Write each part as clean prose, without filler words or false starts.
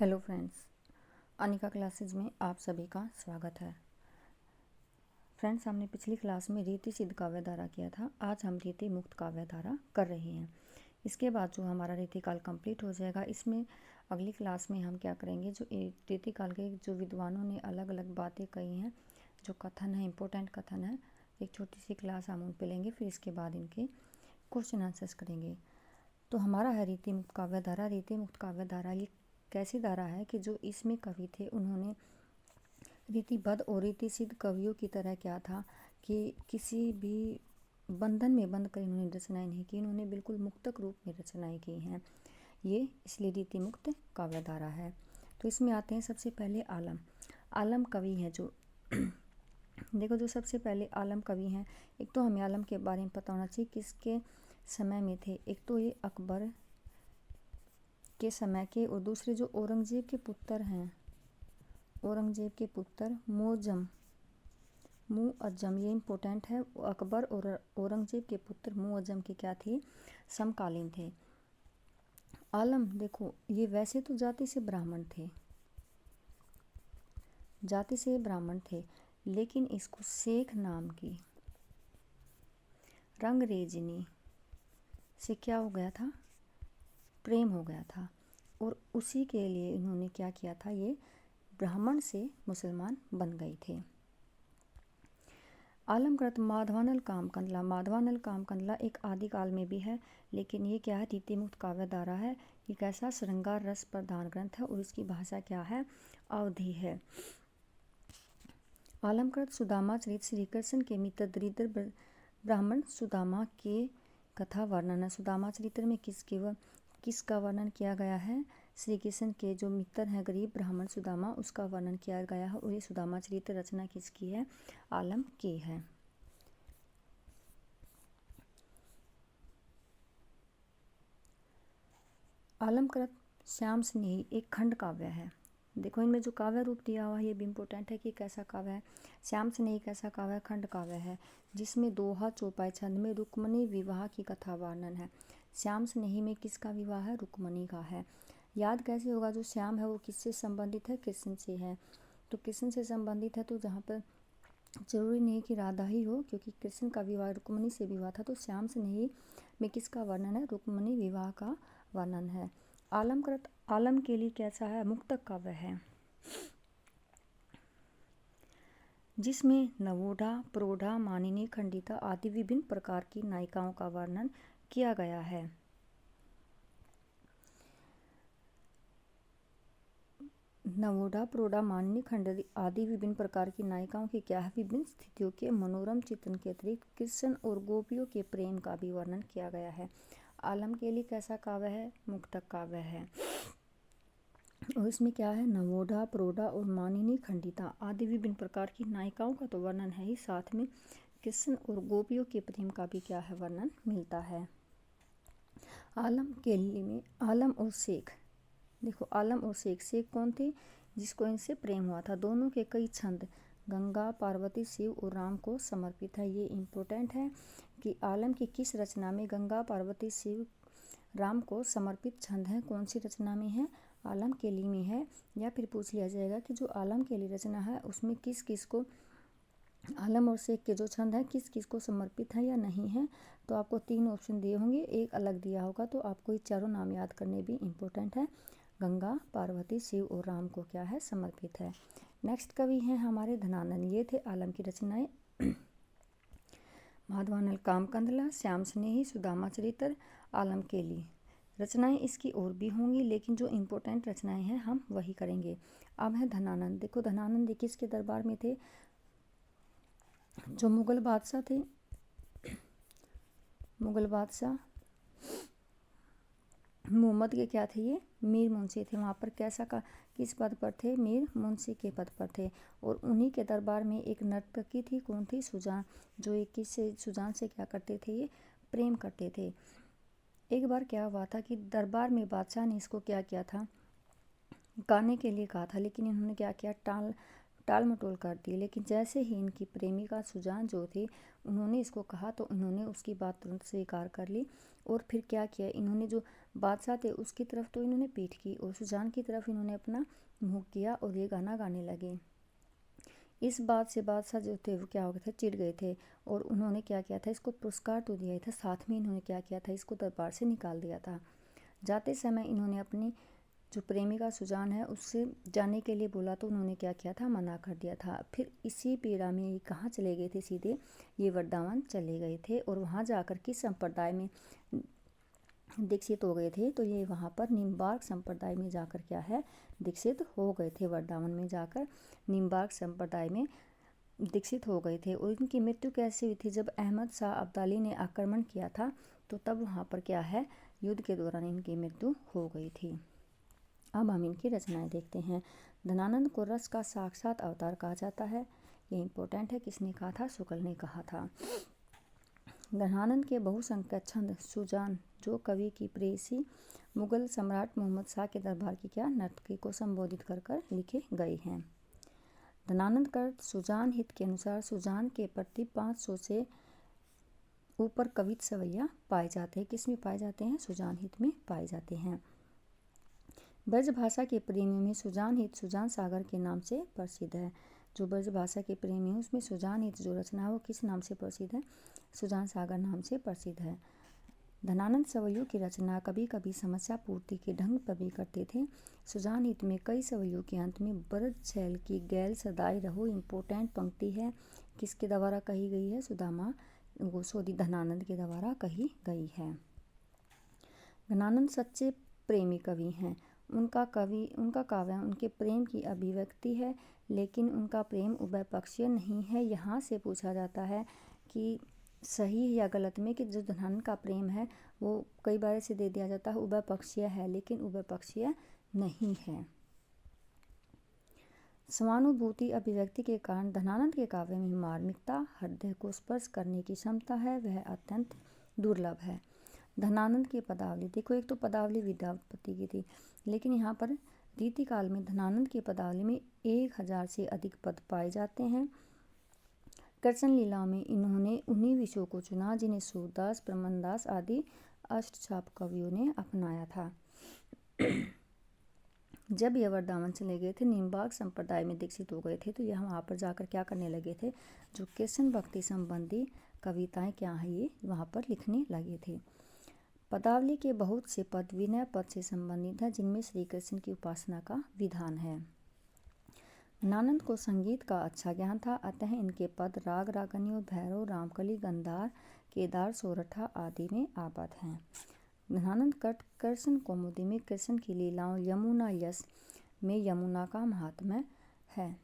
Hello friends, Anika classes में आप सभी का स्वागत है। फ्रेंड्स, हमने पिछली क्लास में रीति सिद्ध काव्य धारा किया था। आज हम रीति मुक्त काव्य धारा कर रहे हैं। इसके बाद जो हमारा रीति काल कंप्लीट हो जाएगा, इसमें अगली क्लास में हम क्या करेंगे, जो रीति काल के जो विद्वानों ने अलग अलग बातें कही हैं, जो कथन है, इम्पोर्टेंट कथन है, एक छोटी सी क्लास हम उन पे लेंगे। फिर इसके बाद इनके क्वेश्चन आंसर्स करेंगे। तो हमारा है रीति मुक्त काव्य धारा। रीति मुक्त काव्य धारा ये कैसी धारा है कि जो इसमें कवि थे उन्होंने रीतिबद्ध और रीति सिद्ध कवियों की तरह क्या था कि किसी भी बंधन में बंध कर इन्होंने रचनाएं नहीं की, इन्होंने बिल्कुल मुक्तक रूप में रचनाएं की हैं। ये इसलिए रीति मुक्त काव्य धारा है। तो इसमें आते हैं सबसे पहले आलम। आलम कवि हैं जो देखो, जो सबसे पहले आलम कवि हैं, एक तो हमें आलम के बारे में पता होना चाहिए किसके समय में थे। एक तो ये अकबर के समय के, और दूसरे जो औरंगजेब के पुत्र हैं, औरंगजेब के पुत्र मुअज्जम, ये इम्पोर्टेंट है। अकबर और औरंगजेब के पुत्र मुअज्जम के क्या थे, समकालीन थे। आलम देखो, ये वैसे तो जाति से ब्राह्मण थे, लेकिन इसको शेख नाम की रंगरेजनी से क्या हो गया था, प्रेम हो गया था, और उसी के लिए इन्होंने क्या किया था, ये ब्राह्मण से मुसलमान बन गए थे। आलमकृत माधवानल कामकंदला एक आदिकाल में भी है, लेकिन ये क्या है, रीति मुक्त काव्य धारा है। ये कैसा श्रृंगार रस प्रधान ग्रंथ है और इसकी भाषा क्या है, अवधी है। आलमकृत सुदामा चरित श्री कृष्ण के मित्र दरिद्र ब्राह्मण सुदामा के कथा वर्णन है। सुदामा चरित्र में किसका वर्णन किया गया है, श्री कृष्ण के जो मित्र हैं गरीब ब्राह्मण सुदामा, उसका वर्णन किया गया है। और ये सुदामा चरित्र रचना किसकी है, आलम की है। आलमकृत श्याम स्नेही एक खंड काव्य है। देखो, इनमें जो काव्य रूप दिया हुआ है ये भी इम्पोर्टेंट है कि कैसा काव्य है। श्याम स्नेही कैसा काव्य है, खंड काव्य है, जिसमें दोहा चौपाई छंद में रुक्मणी विवाह की कथा वर्णन है। श्याम स्नेही में किसका विवाह है, रुक्मणी का है। याद कैसे होगा, जो श्याम है वो किससे संबंधित है, कृष्ण से है। तो कृष्ण से संबंधित है, तो जहाँ पर जरूरी नहीं कि राधा ही हो, क्योंकि कृष्ण का विवाह रुक्मणी से विवाह था। तो श्याम स्नेही में किसका वर्णन है, रुक्मणी विवाह का वर्णन है। आलमकृत आलम के लिए कैसा है, मुक्तक काव्य है, जिसमें नवोढ़ा, प्रौढ़ा, मानिनी, खंडिता आदि विभिन्न प्रकार की नायिकाओं का वर्णन किया गया है। नवोढ़ा, प्रौढ़ा, मानिनी, खंडिता आदि विभिन्न प्रकार की नायिकाओं की क्या है, विभिन्न स्थितियों के मनोरम चित्रण के अतिरिक्त कृष्ण और गोपियों के प्रेम का भी वर्णन किया गया है। आलम के लिए कैसा काव्य है, मुक्तक काव्य है। और इसमें क्या है, नवोढ़ा, प्रौढ़ा और मानिनी, खंडिता आदि विभिन्न प्रकार की नायिकाओं का तो वर्णन है ही, साथ में कृष्ण और गोपियों के प्रेम का भी क्या है, वर्णन मिलता है। आलम के लिए में आलम और शेख, देखो आलम और शेख कौन थे, जिसको इनसे प्रेम हुआ था। दोनों के कई छंद गंगा, पार्वती, शिव और राम को समर्पित है। ये इम्पोर्टेंट है कि आलम की किस रचना में गंगा, पार्वती, शिव, राम को समर्पित छंद है, कौन सी रचना में है, आलम केली में है। या फिर पूछ लिया जाएगा कि जो आलम केली रचना है उसमें किस किस को, आलम और शेख के जो छंद है किस किस को समर्पित है या नहीं है। तो आपको 3 ऑप्शन दिए होंगे, एक अलग दिया होगा, तो आपको ये चारों नाम याद करने भी इम्पोर्टेंट है। गंगा, पार्वती, शिव और राम को क्या है, समर्पित है। नेक्स्ट कवि हैं हमारे धनानंद। ये थे आलम की रचनाएं। माधवानल कामकंदला, श्याम स्नेही, सुदामा चरित्र, आलम केली। रचनाएं इसकी और भी होंगी, लेकिन जो इम्पोर्टेंट रचनाएं हैं हम वही करेंगे। अब है धनानंद। देखो, धनानंद किसके दरबार में थे, जो मुगल बादशाह थे, मुगल बादशाह मोहम्मद के क्या थे, ये मीर मुंशी थे। वहाँ पर कैसा का किस पद पर थे, मीर मुंशी के पद पर थे। और उन्हीं के दरबार में एक नर्तकी थी, कौन थी, सुजान, जो एक किससे, सुजान से क्या करते थे, ये प्रेम करते थे। एक बार क्या हुआ था कि दरबार में बादशाह ने इसको क्या किया था, गाने के लिए कहा था, लेकिन इन्होंने क्या किया, टाल मटोल कर दी। लेकिन जैसे ही इनकी प्रेमिका सुजान जो थी, उन्होंने इसको कहा तो इन्होंने उसकी बात तुरंत स्वीकार कर ली। और फिर क्या किया, इन्होंने जो बादशाह थे उसकी तरफ तो इन्होंने पीठ की और सुजान की तरफ इन्होंने अपना मुँह किया और ये गाना गाने लगे। इस बात से बादशाह जो थे वो क्या हो गए थे, चिढ़ गए थे और उन्होंने क्या किया था, इसको पुरस्कार तो दिया ही था, साथ में इन्होंने क्या किया था, इसको दरबार से निकाल दिया था। जाते समय इन्होंने अपनी जो प्रेमिका सुजान है उससे जाने के लिए बोला तो उन्होंने क्या किया था, मना कर दिया था। फिर इसी पीड़ा में ये कहाँ चले गए थे, सीधे ये वृंदावन चले गए थे और वहाँ जाकर किस संप्रदाय में दीक्षित हो गए थे, तो ये वहाँ पर निम्बार्क संप्रदाय में जाकर क्या है, दीक्षित हो गए थे। वृंदावन में जाकर निम्बार्क संप्रदाय में दीक्षित हो गए थे। और इनकी मृत्यु कैसे हुई थी, जब अहमद शाह अब्दाली ने आक्रमण किया था तो तब वहाँ पर क्या है, युद्ध के दौरान इनकी मृत्यु हो गई थी। अब हम इनकी रचनाएं देखते हैं। धनानंद को रस का साक्षात अवतार कहा जाता है। ये इम्पोर्टेंट है, किसने कहा था, शुक्ल ने कहा था। धनानंद के बहुसंख्यक छंद सुजान जो कवि की प्रेयसी मुगल सम्राट मोहम्मद शाह के दरबार की क्या नर्तकी को संबोधित कर कर लिखे गए हैं। धनानंद कर सुजान हित के अनुसार सुजान के प्रति 500 से ऊपर कवित सवैया पाए जाते हैं। किस में पाए जाते हैं, सुजान हित में पाए जाते हैं। ब्रज भाषा के प्रेमियों में सुजान हित सुजान सागर के नाम से प्रसिद्ध है। जो ब्रज भाषा के प्रेमी हैं उसमें सुजान हित जो रचना है वो किस नाम से प्रसिद्ध है, सुजान सागर नाम से प्रसिद्ध है। धनानंद सवैयों की रचना कभी कभी समस्या पूर्ति के ढंग पर भी करते थे। सुजान हित में कई सवैयों के अंत में ब्रज शैल की गैल सदाई रहो इम्पोर्टेंट पंक्ति है, किसके द्वारा कही गई है, सुदामा गोस्वामी धनानंद के द्वारा कही गई है। धनानंद सच्चे प्रेमी कवि हैं। उनका काव्य उनके प्रेम की अभिव्यक्ति है, लेकिन उनका प्रेम उभयपक्षीय नहीं है। यहाँ से पूछा जाता है कि सही या गलत में, कि जो धनानंद का प्रेम है वो कई बार से दे दिया जाता है उभयपक्षीय है, लेकिन उभयपक्षीय नहीं है। स्वानुभूति अभिव्यक्ति के कारण धनानंद के काव्य में मार्मिकता, हृदय को स्पर्श करने की क्षमता है, वह अत्यंत दुर्लभ है। धनानंद की पदावली देखो, एक तो पदावली विद्यापति की थी, लेकिन यहाँ पर रीति काल में धनानंद की पदावली में 1000 से अधिक पद पाए जाते हैं। कृष्ण लीला में इन्होंने उन्हीं विषयों को चुना जिन्हें सूरदास, प्रमनदास आदि अष्टछाप कवियों ने अपनाया था। जब यह वृंदावन चले गए थे, निम्बार्क संप्रदाय में दीक्षित हो गए थे, तो यह वहाँ पर जाकर क्या करने लगे थे, जो कृष्ण भक्ति संबंधी कविताएं क्या है ये वहाँ पर लिखने लगे थे। पदावली के बहुत से पद विनय पद से संबंधित हैं, जिनमें श्री कृष्ण की उपासना का विधान है। धनानंद को संगीत का अच्छा ज्ञान था, अतः इनके पद राग रागनियों, भैरव, रामकली, गंधार, केदार, सोरठा आदि में आबद्ध हैं। धनानंद कट कृष्ण कौमुदी में कृष्ण की लीलाओं, यमुना यस में यमुना का महात्म्य है।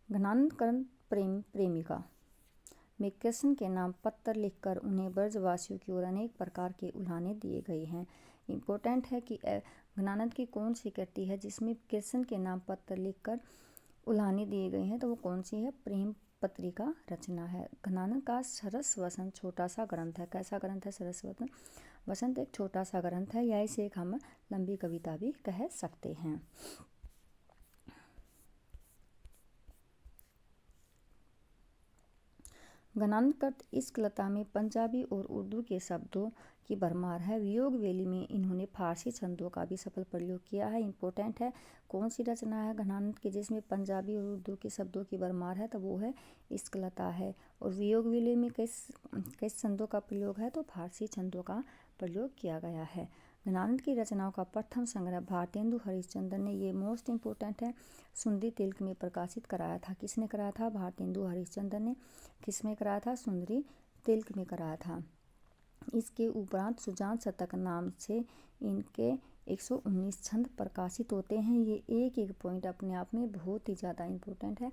धनानंद कर्ण प्रेमिका में कृष्ण के नाम पत्र लिखकर उन्हें ब्रजवासियों की ओर अनेक प्रकार के उल्हाने दिए गए हैं। इम्पोर्टेंट है कि धनानंद की कौन सी कृति है जिसमें कृष्ण के नाम पत्र लिखकर उल्हाने दिए गए हैं, तो वो कौन सी है, प्रेम पत्रिका रचना है। धनानंद का सरस वसंत छोटा सा ग्रंथ है। कैसा ग्रंथ है, सरस वसंत एक छोटा सा ग्रंथ है, या इसे एक हम लंबी कविता भी कह सकते हैं। धनानंद कृत इश्क लता में पंजाबी और उर्दू के शब्दों की भरमार है। वियोग वेली में इन्होंने फारसी छंदों का भी सफल प्रयोग किया है। इम्पोर्टेंट है, कौन सी रचना है धनानंद की जिसमें पंजाबी और उर्दू के शब्दों की भरमार है, तो वो है इश्क लता है। और वियोग वेली में किस छंदों का प्रयोग है, तो फारसी छंदों का प्रयोग किया गया है। धनानंद की रचनाओं का प्रथम संग्रह भारतेंदु हरिश्चंद्र ने, ये मोस्ट इम्पोर्टेंट है, सुंदरी तिलक में प्रकाशित कराया था। किसने कराया था, भारतेंदु हरिश्चंद्र ने। किसमें कराया था, सुंदरी तिलक में कराया था। इसके उपरांत सुजान शतक नाम से इनके 119 छंद प्रकाशित होते हैं। ये एक एक पॉइंट अपने आप में बहुत ही ज़्यादा इम्पोर्टेंट है,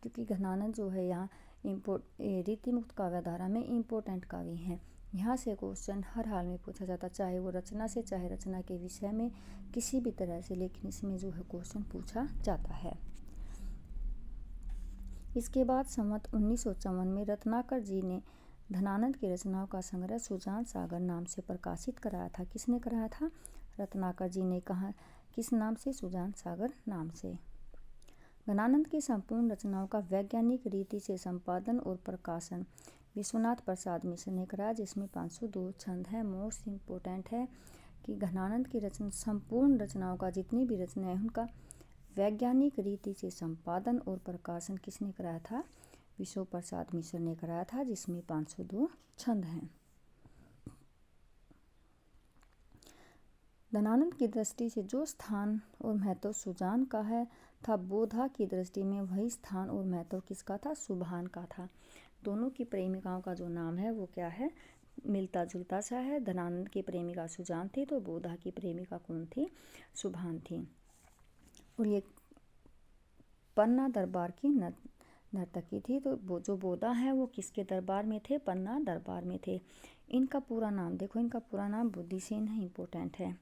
क्योंकि धनानंद जो है यहाँ रीतिमुक्त काव्यधारा में इम्पोर्टेंट कवि हैं। यहाँ से क्वेश्चन हर हाल में पूछा जाता, चाहे वो रचना से, चाहे रचना के विषय में, किसी भी तरह से, लेकिन इसमें जो है क्वेश्चन पूछा जाता है। इसके बाद संवत 1954 में रत्नाकर जी ने धनानंद की रचनाओं का संग्रह सुजान सागर नाम से प्रकाशित कराया था। किसने कराया था, रत्नाकर जी ने। कहा किस नाम से? सुजान सागर नाम से। घनानंद की संपूर्ण रचनाओं का वैज्ञानिक रीति से संपादन और प्रकाशन विश्वनाथ प्रसाद मिश्र ने कराया, जिसमें 502 छंद है। मोस्ट इम्पोर्टेंट है कि घनानंद की रचना, संपूर्ण रचनाओं का जितनी भी रचनाएं हैं उनका वैज्ञानिक रीति से संपादन और प्रकाशन किसने कराया था? विश्व प्रसाद मिश्र ने कराया था, जिसमें 502 छंद हैं। घनानंद की दृष्टि से जो स्थान और महत्व सुजान का है था, बोधा की दृष्टि में वही स्थान और महत्व किसका था? सुभान का था। दोनों की प्रेमिकाओं का जो नाम है वो क्या है? मिलता जुलता सा है। धनानंद की प्रेमिका सुजान थी तो बोधा की प्रेमिका कौन थी? सुभान थी। और ये पन्ना दरबार की नर्तकी थी। तो वो जो बोधा है वो किसके दरबार में थे? पन्ना दरबार में थे। इनका पूरा नाम देखो, इनका पूरा नाम बुद्धिसेन है, इम्पोर्टेंट है।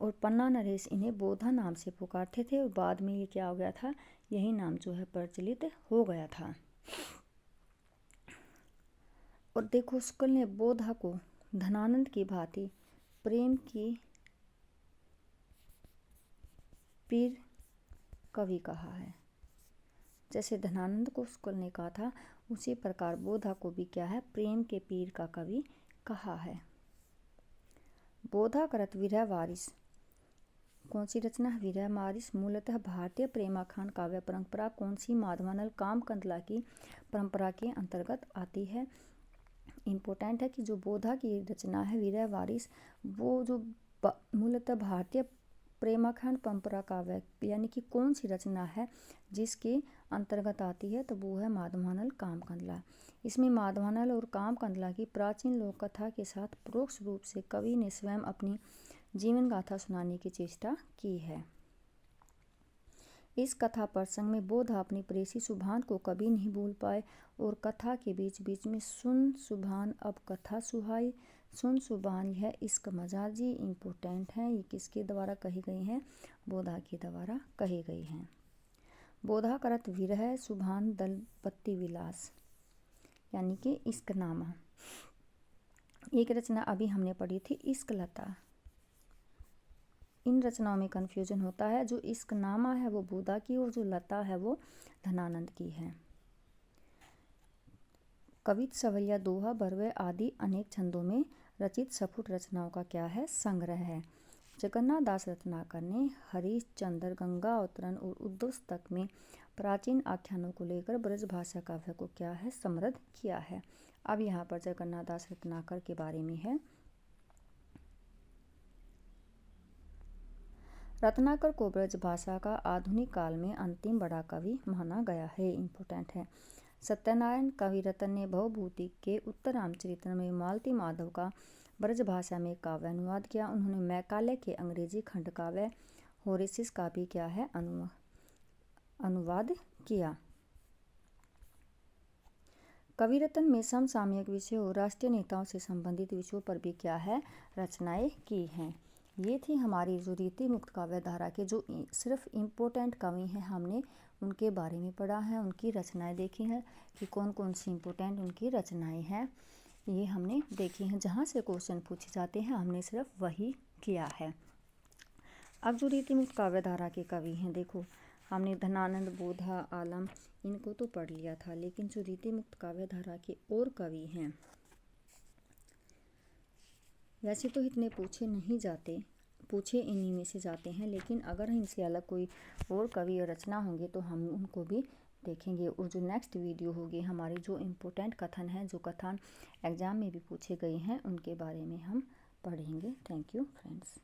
और पन्ना नरेश इन्हें बोधा नाम से पुकारते थे और बाद में ये क्या हो गया था? यही नाम जो है प्रचलित हो गया था। और देखो शुक्ल ने बोधा को धनानंद की भांति प्रेम की पीर कवि कहा है। जैसे धनानंद को शुक्ल ने कहा था उसी प्रकार बोधा को भी क्या है? प्रेम के पीर का कवि कहा है। बोधा करत विरह वारिस कौन सी रचना है? विरह वारिस मूलतः भारतीय प्रेमाख्यान काव्य परंपरा कौन सी? माधवानल कामकंतला की परंपरा के अंतर्गत आती है। इम्पोर्टेंट है कि जो बोधा की रचना है विरह वारिस, वो जो मूलतः भारतीय प्रेमाख्यान परंपरा काव्य यानी कि कौन सी रचना है जिसके अंतर्गत आती है? तो वो है माधवानल कामकंतला। इसमें माधवानल और कामकंतला की प्राचीन लोक कथा के साथ परोक्ष रूप से कवि ने स्वयं अपनी जीवन गाथा सुनाने की चेष्टा की है। इस कथा प्रसंग में बोधा अपनी प्रेसी सुभान को कभी नहीं भूल पाए और कथा के बीच बीच में सुन सुभान अब कथा सुहाई, सुन सुभान यह इश्क मजाजी इम्पोर्टेंट है। ये किसके द्वारा कही गई हैं? बोधा के द्वारा कही गई हैं। बोधा करत विरह सुभान दलपति विलास यानी कि इश्क नामा। एक रचना अभी हमने पढ़ी थी इश्क लता। इन रचनाओं में कन्फ्यूजन होता है। जो इश्क नामा है वो बोधा की और जो लता है वो धनानंद की है। कवित सवैया दोहा बरवे आदि अनेक छंदों में रचित सफुट रचनाओं का क्या है? संग्रह है। जगन्नाथ दास रत्नाकर ने हरिश्चंद्र, गंगा अवतरण और उद्योस्तक में प्राचीन आख्यानों को लेकर ब्रज भाषा काव्य को क्या है? समृद्ध किया है। अब यहाँ पर जगन्नाथ दास रत्नाकर के बारे में है। रत्नाकर को ब्रज भाषा का आधुनिक काल में अंतिम बड़ा कवि माना गया है। इम्पोर्टेंट है। सत्यनारायण कविरत्न ने भवभूति के उत्तर रामचरित में मालती माधव का ब्रज भाषा में काव्य अनुवाद किया। उन्होंने मैकाले के अंग्रेजी खंड काव्य होरेसिस का भी क्या है? अनुवाद किया। कविरत्न में समसामयिक विषयों और राष्ट्रीय नेताओं से संबंधित विषयों पर भी क्या है? रचनाएं की हैं। ये थी हमारी जो रीति मुक्त काव्य धारा के जो सिर्फ इम्पोर्टेंट कवि हैं, हमने उनके बारे में पढ़ा है, उनकी रचनाएं देखी हैं कि कौन कौन सी इम्पोर्टेंट उनकी रचनाएं हैं, ये हमने देखी हैं। जहाँ से क्वेश्चन पूछे जाते हैं हमने सिर्फ वही किया है। अब जो रीति मुक्त काव्य धारा के कवि हैं, देखो हमने धनानंद, बोधा, आलम इनको तो पढ़ लिया था, लेकिन जो रीति मुक्त काव्य धारा के और कवि हैं वैसे तो इतने पूछे इन्हीं में से जाते हैं, लेकिन अगर इनसे अलग कोई और कवि और रचना होंगे तो हम उनको भी देखेंगे। और जो नेक्स्ट वीडियो होगी हमारी जो इम्पोर्टेंट कथन है, जो कथन एग्जाम में भी पूछे गए हैं, उनके बारे में हम पढ़ेंगे। Thank you friends.